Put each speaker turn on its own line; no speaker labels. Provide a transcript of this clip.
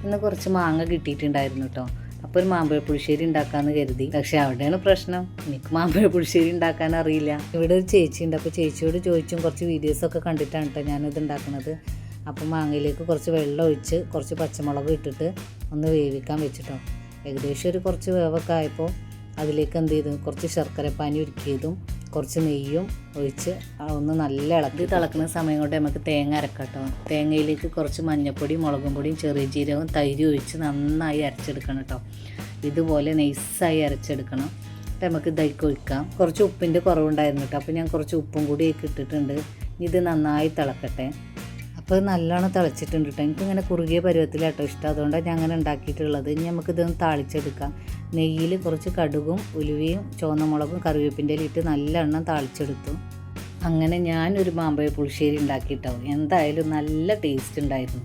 ഇന്ന് കുറച്ച് മാങ്ങ കിട്ടിയിട്ടുണ്ടായിരുന്നു കേട്ടോ. അപ്പോൾ ഒരു മാമ്പഴ പുളിശ്ശേരി ഉണ്ടാക്കാമെന്ന് കരുതി. പക്ഷേ അവിടെയാണ് പ്രശ്നം, എനിക്ക് മാമ്പഴ പുളിശ്ശേരി ഉണ്ടാക്കാൻ അറിയില്ല. ഇവിടെ ഒരു ചേച്ചിയുണ്ട്, അപ്പോൾ ചേച്ചിയോട് ചോദിച്ചും കുറച്ച് വീഡിയോസൊക്കെ കണ്ടിട്ടാണ് കേട്ടോ ഞാനിത് ഉണ്ടാക്കുന്നത്. അപ്പോൾ മാങ്ങയിലേക്ക് കുറച്ച് വെള്ളം ഒഴിച്ച് കുറച്ച് പച്ചമുളക് ഇട്ടിട്ട് ഒന്ന് വേവിക്കാൻ വെച്ചിട്ടോ. ഏകദേശം ഒരു കുറച്ച് വേവൊക്കെ ആയപ്പോൾ അതിലേക്ക് എന്ത് ചെയ്തു, കുറച്ച് ശർക്കരപ്പാനി ഉരുക്കിയതും കുറച്ച് നെയ്യും ഒഴിച്ച് ഒന്ന് നല്ല ഇളക്കി തിളക്കുന്ന സമയം കൊണ്ട് നമുക്ക് തേങ്ങ അരക്കട്ടോ. തേങ്ങയിലേക്ക് കുറച്ച് മഞ്ഞൾപ്പൊടിയും മുളകും പൊടിയും ചെറിയ ജീരകവും തൈര് ഒഴിച്ച് നന്നായി അരച്ചെടുക്കണം കേട്ടോ. ഇതുപോലെ നൈസായി അരച്ചെടുക്കണം. നമുക്ക് ഇതായിക്ക് ഒഴിക്കാം. കുറച്ച് ഉപ്പിൻ്റെ കുറവുണ്ടായിരുന്നു കേട്ടോ, അപ്പോൾ ഞാൻ കുറച്ച് ഉപ്പും കൂടി ഇട്ടിട്ടുണ്ട്. ഇത് നന്നായി തിളക്കട്ടെ. അപ്പോൾ നല്ലോണം തിളച്ചിട്ടുണ്ട് കേട്ടോ. എനിക്കിങ്ങനെ കുറുകിയ പരുവത്തിലാട്ടോ ഇഷ്ടം, അതുകൊണ്ടാണ് ഞാൻ അങ്ങനെ ഉണ്ടാക്കിയിട്ടുള്ളത്. ഇനി നമുക്കിതൊന്ന് താളിച്ചെടുക്കാം. നെയ്യിൽ കുറച്ച് കടുകും ഉലുവയും ചുവന്ന മുളകും കറിവേപ്പിൻ്റെ ഇട്ട് നല്ലെണ്ണം താളിച്ചെടുത്തു. അങ്ങനെ ഞാനൊരു മാമ്പഴ പുളിശ്ശേരി ഉണ്ടാക്കിയിട്ടോ. എന്തായാലും നല്ല ടേസ്റ്റ് ഉണ്ടായിരുന്നു.